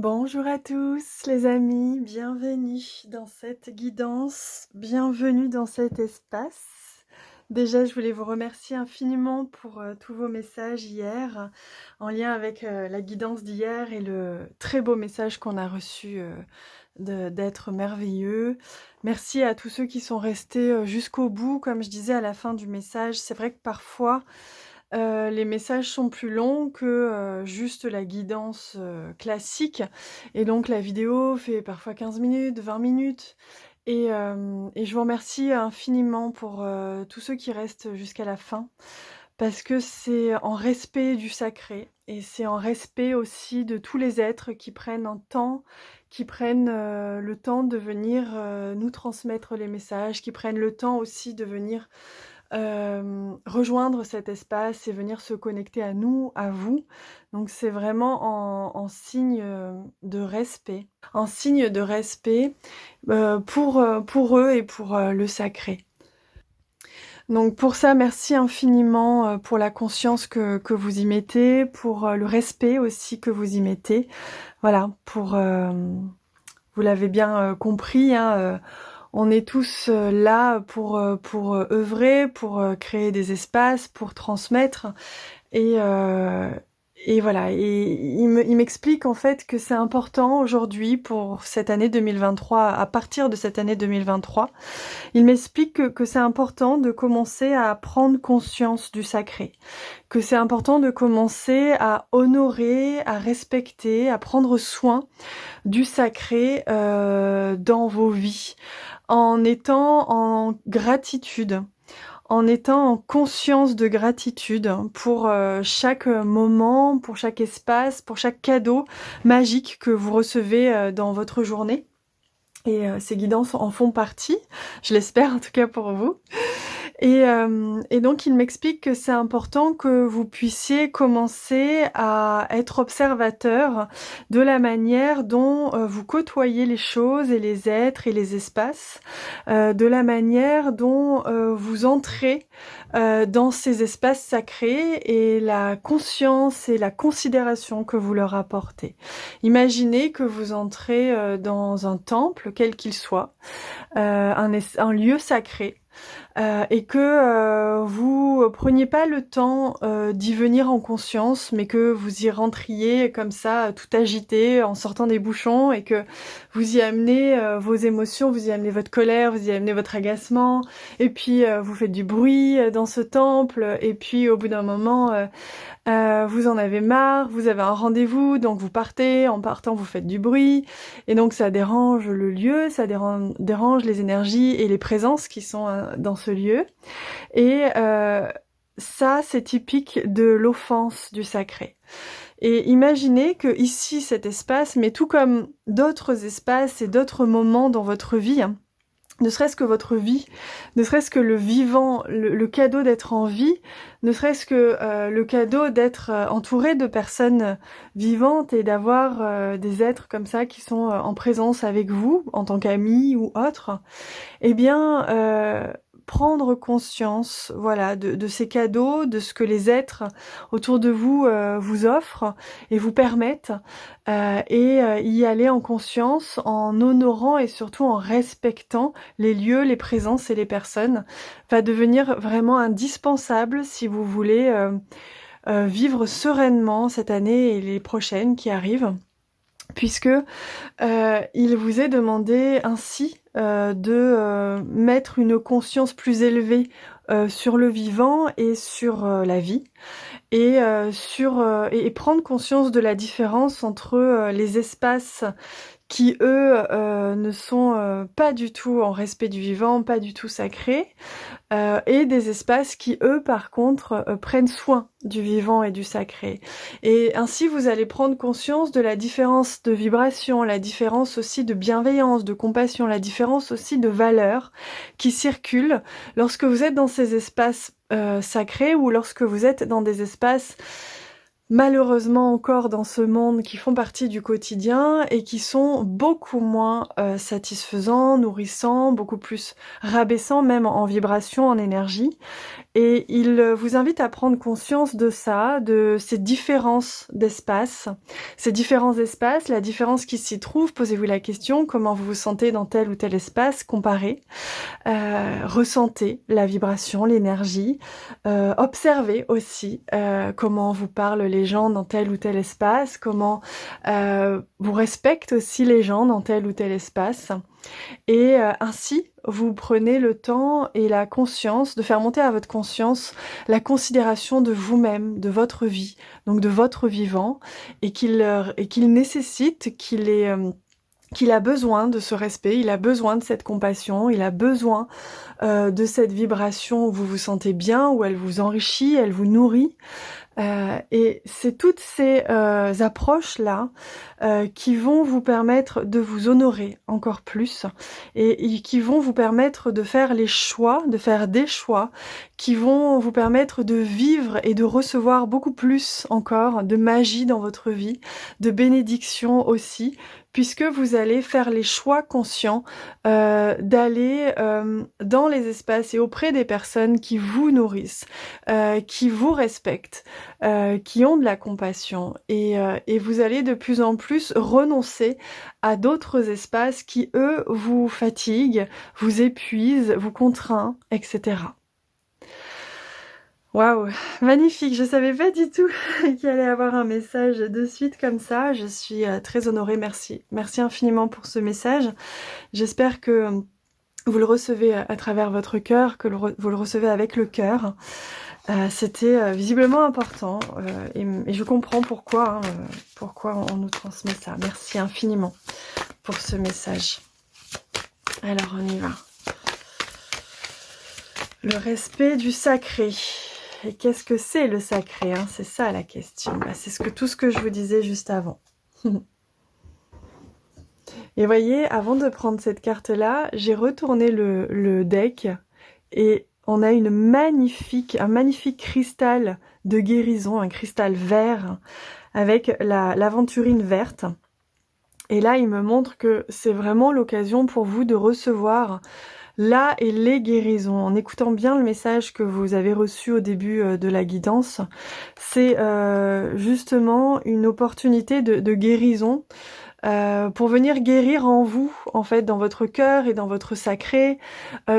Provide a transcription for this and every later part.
Bonjour à tous les amis, bienvenue dans cette guidance, bienvenue dans cet espace. Déjà, je voulais vous remercier infiniment pour tous vos messages hier, en lien avec la guidance d'hier et le très beau message qu'on a reçu d'être merveilleux. Merci à tous ceux qui sont restés jusqu'au bout, comme je disais à la fin du message. C'est vrai que parfois, les messages sont plus longs que, juste la guidance, classique et donc la vidéo fait parfois 15 minutes, 20 minutes et je vous remercie infiniment pour, tous ceux qui restent jusqu'à la fin parce que c'est en respect du sacré et c'est en respect aussi de tous les êtres qui prennent un temps, qui prennent, le temps de venir, nous transmettre les messages, qui prennent le temps aussi de venir rejoindre cet espace et venir se connecter à nous, à vous. Donc c'est vraiment en signe, de respect. En signe de respect, pour eux et pour, le sacré. Donc pour ça, merci infiniment, pour la conscience que vous y mettez, pour, le respect aussi que vous y mettez. Voilà, pour, vous l'avez bien, compris, hein, on est tous là pour œuvrer, pour créer des espaces, pour transmettre. Et, euh, et voilà, et il m'explique en fait que c'est important aujourd'hui pour cette année 2023, à partir de cette année 2023, il m'explique que c'est important de commencer à prendre conscience du sacré, que c'est important de commencer à honorer, à respecter, à prendre soin du sacré dans vos vies, en étant en gratitude, en étant en conscience de gratitude pour chaque moment, pour chaque espace, pour chaque cadeau magique que vous recevez dans votre journée. Et ces guidances en font partie, je l'espère en tout cas pour vous. Et donc il m'explique que c'est important que vous puissiez commencer à être observateur de la manière dont vous côtoyez les choses et les êtres et les espaces, de la manière dont vous entrez dans ces espaces sacrés et la conscience et la considération que vous leur apportez. Imaginez que vous entrez dans un temple, quel qu'il soit, un lieu sacré, et que vous preniez pas le temps d'y venir en conscience, mais que vous y rentriez comme ça, tout agité, en sortant des bouchons, et que vous y amenez vos émotions, vous y amenez votre colère, vous y amenez votre agacement, et puis vous faites du bruit dans ce temple, et puis au bout d'un moment, vous en avez marre, vous avez un rendez-vous, donc vous partez, en partant vous faites du bruit, et donc ça dérange le lieu, ça dérange les énergies et les présences qui sont dans ce lieu. Et ça, c'est typique de l'offense du sacré. Et imaginez que ici, cet espace, mais tout comme d'autres espaces et d'autres moments dans votre vie, hein, ne serait-ce que votre vie, ne serait-ce que le vivant, le cadeau d'être en vie, ne serait-ce que le cadeau d'être entouré de personnes vivantes et d'avoir des êtres comme ça qui sont en présence avec vous, en tant qu'amis ou autres, eh bien, prendre conscience, voilà, de ces cadeaux, de ce que les êtres autour de vous vous offrent et vous permettent, y aller en conscience, en honorant et surtout en respectant les lieux, les présences et les personnes, va devenir vraiment indispensable si vous voulez vivre sereinement cette année et les prochaines qui arrivent, puisque il vous est demandé ainsi de mettre une conscience plus élevée sur le vivant et sur la vie, et et prendre conscience de la différence entre les espaces qui eux ne sont pas du tout en respect du vivant, pas du tout sacrés, et des espaces qui eux par contre prennent soin du vivant et du sacré. Et ainsi vous allez prendre conscience de la différence de vibration, la différence aussi de bienveillance, de compassion, la différence aussi de valeurs qui circulent lorsque vous êtes dans ces espaces sacrés ou lorsque vous êtes dans des espaces malheureusement encore dans ce monde, qui font partie du quotidien et qui sont beaucoup moins satisfaisants, nourrissants, beaucoup plus rabaissants, même en vibration, en énergie. Et il vous invite à prendre conscience de ça, de ces différences d'espace. Ces différents espaces, la différence qui s'y trouve, posez-vous la question, comment vous vous sentez dans tel ou tel espace, comparez. Ressentez la vibration, l'énergie, observez aussi comment vous parlent les gens dans tel ou tel espace, comment vous respectez aussi les gens dans tel ou tel espace. Et ainsi, vous prenez le temps et la conscience de faire monter à votre conscience la considération de vous-même, de votre vie, donc de votre vivant, et qu'il nécessite, qu'il a besoin de ce respect, il a besoin de cette compassion, il a besoin de cette vibration où vous vous sentez bien, où elle vous enrichit, elle vous nourrit. Et c'est toutes ces approches-là qui vont vous permettre de vous honorer encore plus et qui vont vous permettre de faire les choix, de faire des choix qui vont vous permettre de vivre et de recevoir beaucoup plus encore de magie dans votre vie, de bénédictions aussi, puisque vous allez faire les choix conscients d'aller dans les espaces et auprès des personnes qui vous nourrissent, qui vous respectent, qui ont de la compassion. Et vous allez de plus en plus renoncer à d'autres espaces qui, eux, vous fatiguent, vous épuisent, vous contraignent, etc. Waouh, magnifique, je savais pas du tout qu'il allait avoir un message de suite comme ça, je suis très honorée, merci. Merci infiniment pour ce message. J'espère que vous le recevez à travers votre cœur, que vous le recevez avec le cœur. C'était visiblement important et je comprends pourquoi on nous transmet ça. Merci infiniment pour ce message. Alors on y va. Le respect du sacré. Et qu'est-ce que c'est le sacré, hein? C'est ça la question. C'est tout ce que je vous disais juste avant. Et voyez, avant de prendre cette carte-là, j'ai retourné le deck et on a un magnifique cristal de guérison, un cristal vert avec l'aventurine verte. Et là, il me montre que c'est vraiment l'occasion pour vous de recevoir là et les guérisons. En écoutant bien le message que vous avez reçu au début de la guidance, c'est justement une opportunité de guérison pour venir guérir en vous, en fait, dans votre cœur et dans votre sacré,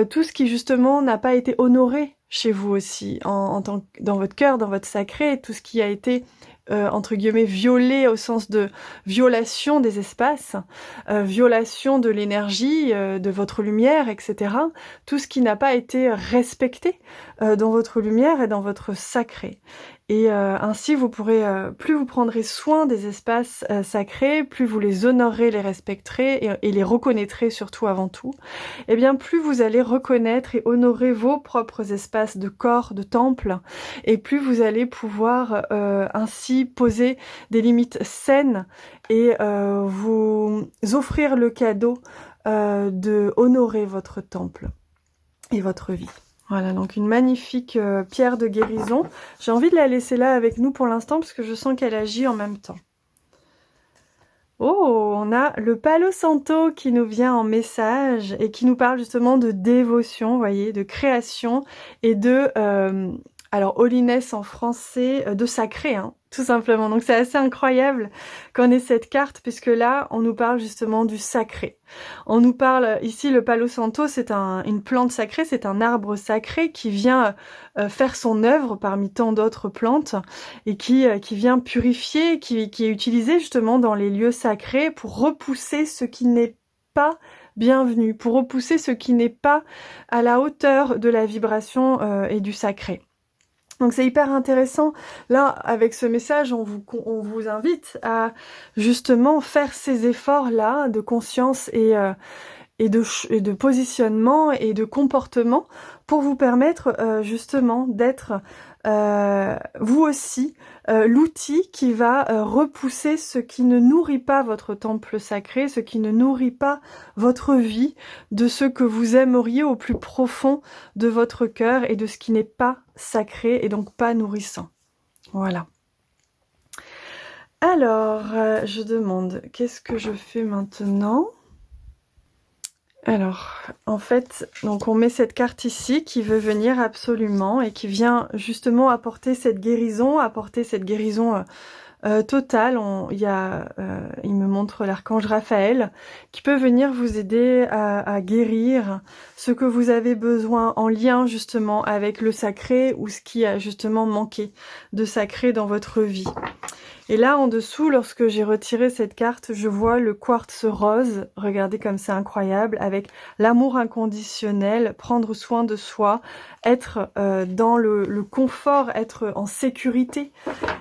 tout ce qui justement n'a pas été honoré chez vous aussi, dans votre cœur, dans votre sacré, tout ce qui a été entre guillemets violé au sens de violation des espaces, violation de l'énergie, de votre lumière, etc. Tout ce qui n'a pas été respecté dans votre lumière et dans votre sacré. Et ainsi, vous pourrez, plus vous prendrez soin des espaces sacrés, plus vous les honorerez, les respecterez et les reconnaîtrez surtout avant tout, et bien plus vous allez reconnaître et honorer vos propres espaces de corps, de temple, et plus vous allez pouvoir ainsi poser des limites saines et vous offrir le cadeau de honorer votre temple et votre vie. Voilà, donc une magnifique pierre de guérison. J'ai envie de la laisser là avec nous pour l'instant parce que je sens qu'elle agit en même temps. Oh, on a le Palo Santo qui nous vient en message et qui nous parle justement de dévotion, vous voyez, de création et de, alors holiness en français, de sacré, hein, tout simplement. Donc c'est assez incroyable qu'on ait cette carte puisque là, on nous parle justement du sacré. On nous parle, ici le Palo Santo, c'est une plante sacrée, c'est un arbre sacré qui vient faire son œuvre parmi tant d'autres plantes et qui vient purifier, qui est utilisé justement dans les lieux sacrés pour repousser ce qui n'est pas bienvenu, pour repousser ce qui n'est pas à la hauteur de la vibration et du sacré. Donc c'est hyper intéressant. Là, avec ce message, on vous invite à justement faire ces efforts-là de conscience et de positionnement et de comportement pour vous permettre justement d'être vous aussi l'outil qui va repousser ce qui ne nourrit pas votre temple sacré, ce qui ne nourrit pas votre vie, de ce que vous aimeriez au plus profond de votre cœur et de ce qui n'est pas sacré et donc pas nourrissant. Voilà. Alors, je demande, qu'est-ce que je fais maintenant? Alors, en fait, donc on met cette carte ici qui veut venir absolument et qui vient justement apporter cette guérison totale. Il me montre l'archange Raphaël qui peut venir vous aider à guérir ce que vous avez besoin en lien justement avec le sacré ou ce qui a justement manqué de sacré dans votre vie. Et là, en dessous, lorsque j'ai retiré cette carte, je vois le quartz rose. Regardez comme c'est incroyable, avec l'amour inconditionnel, prendre soin de soi, être dans le confort, être en sécurité.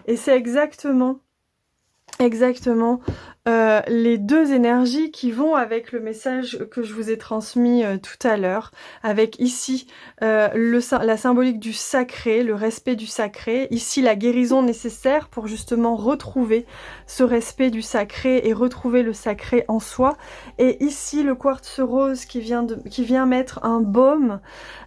Et c'est exactement les deux énergies qui vont avec le message que je vous ai transmis tout à l'heure, avec ici la symbolique du sacré, le respect du sacré, ici la guérison nécessaire pour justement retrouver ce respect du sacré et retrouver le sacré en soi, et ici le quartz rose qui vient mettre un baume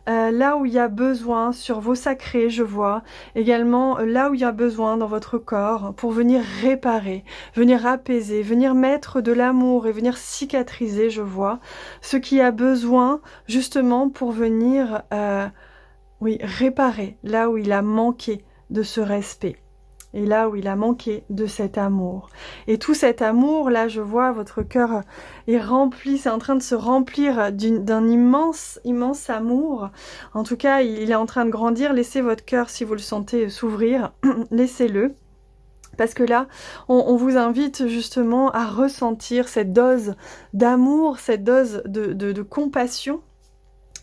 là où il y a besoin sur vos sacrés, je vois également là où il y a besoin dans votre corps pour venir réparer, venir apaiser, venir mettre de l'amour et venir cicatriser, je vois, ce qui a besoin justement pour venir réparer là où il a manqué de ce respect. Et là où il a manqué de cet amour. Et tout cet amour, là, je vois, votre cœur est rempli, c'est en train de se remplir d'un immense amour. En tout cas, il est en train de grandir. Laissez votre cœur, si vous le sentez, s'ouvrir. Laissez-le. Parce que là, on vous invite justement à ressentir cette dose d'amour, cette dose de compassion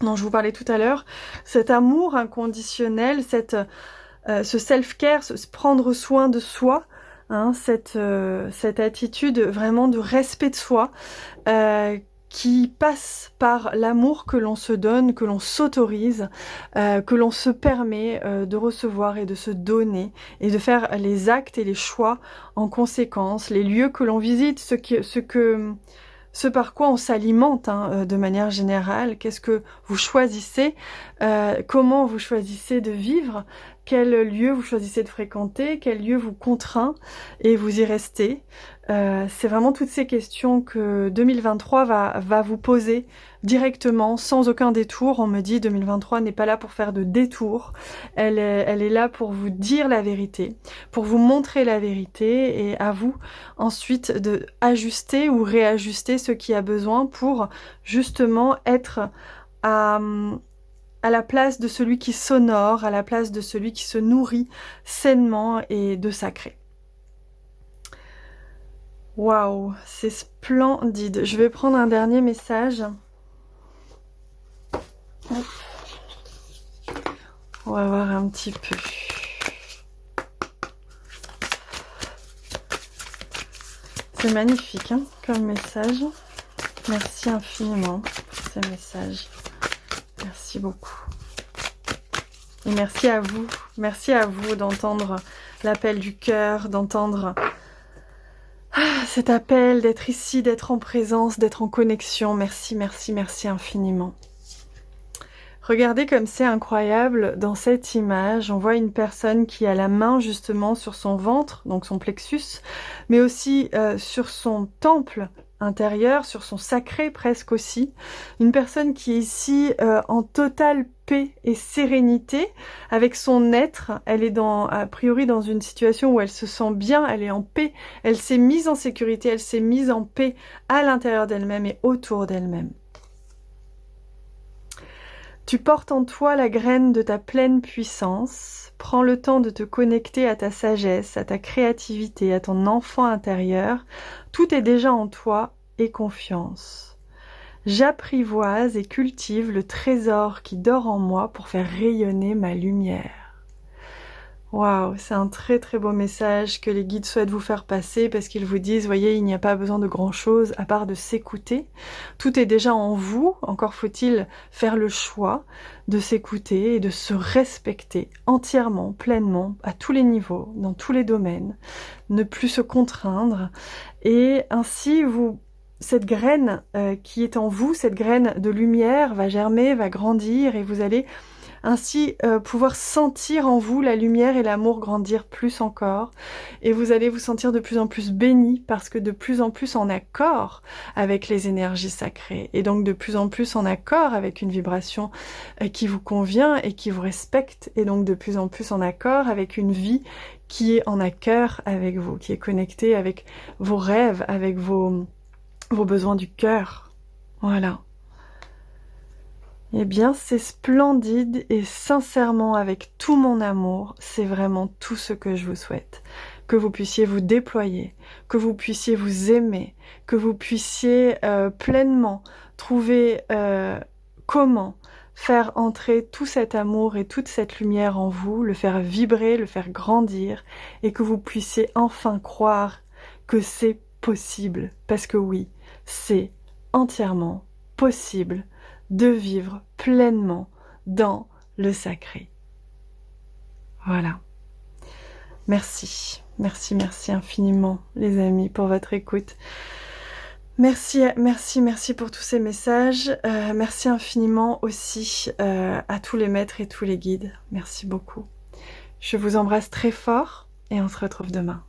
dont je vous parlais tout à l'heure. Cet amour inconditionnel, ce self-care, prendre soin de soi, hein, cette attitude vraiment de respect de soi qui passe par l'amour que l'on se donne, que l'on s'autorise, que l'on se permet de recevoir et de se donner et de faire les actes et les choix en conséquence, les lieux que l'on visite, ce par quoi on s'alimente de manière générale, qu'est-ce que vous choisissez, comment vous choisissez de vivre, quel lieu vous choisissez de fréquenter, quel lieu vous contraint et vous y restez. C'est vraiment toutes ces questions que 2023 va vous poser directement, sans aucun détour. On me dit 2023 n'est pas là pour faire de détour, elle est là pour vous dire la vérité, pour vous montrer la vérité et à vous ensuite de ajuster ou réajuster ce qui a besoin pour justement être à la place de celui qui s'honore, à la place de celui qui se nourrit sainement et de sacré. Waouh, c'est splendide. Je vais prendre un dernier message. Hop. On va voir un petit peu. C'est magnifique hein, comme message. Merci infiniment pour ces messages. Merci beaucoup. Et merci à vous d'entendre l'appel du cœur, d'entendre cet appel, d'être ici, d'être en présence, d'être en connexion. Merci, merci, merci infiniment. Regardez comme c'est incroyable, dans cette image, on voit une personne qui a la main justement sur son ventre, donc son plexus, mais aussi sur son temple intérieur, sur son sacré presque aussi. Une personne qui est ici en totale paix et sérénité avec son être. Elle est a priori dans une situation où elle se sent bien, elle est en paix, elle s'est mise en sécurité, elle s'est mise en paix à l'intérieur d'elle-même et autour d'elle-même. Tu portes en toi la graine de ta pleine puissance. Prends le temps de te connecter à ta sagesse, à ta créativité, à ton enfant intérieur. Tout est déjà en toi et confiance. J'apprivoise et cultive le trésor qui dort en moi pour faire rayonner ma lumière. Waouh, c'est un très très beau message que les guides souhaitent vous faire passer parce qu'ils vous disent, voyez, il n'y a pas besoin de grand chose à part de s'écouter. Tout est déjà en vous, encore faut-il faire le choix de s'écouter et de se respecter entièrement, pleinement, à tous les niveaux, dans tous les domaines, ne plus se contraindre et ainsi cette graine qui est en vous, cette graine de lumière va germer, va grandir et vous allez ainsi pouvoir sentir en vous la lumière et l'amour grandir plus encore, et vous allez vous sentir de plus en plus béni, parce que de plus en plus en accord avec les énergies sacrées, et donc de plus en plus en accord avec une vibration qui vous convient et qui vous respecte, et donc de plus en plus en accord avec une vie qui est en accord avec vous, qui est connectée avec vos rêves, avec vos besoins du cœur. Voilà. Eh bien, c'est splendide, et sincèrement, avec tout mon amour, c'est vraiment tout ce que je vous souhaite. Que vous puissiez vous déployer, que vous puissiez vous aimer, que vous puissiez pleinement trouver comment faire entrer tout cet amour et toute cette lumière en vous, le faire vibrer, le faire grandir, et que vous puissiez enfin croire que c'est possible. Parce que oui, c'est entièrement possible de vivre pleinement dans le sacré. Voilà. Merci, merci, merci infiniment, les amis, pour votre écoute. Merci, merci, merci pour tous ces messages. Merci infiniment aussi à tous les maîtres et tous les guides. Merci beaucoup. Je vous embrasse très fort et on se retrouve demain.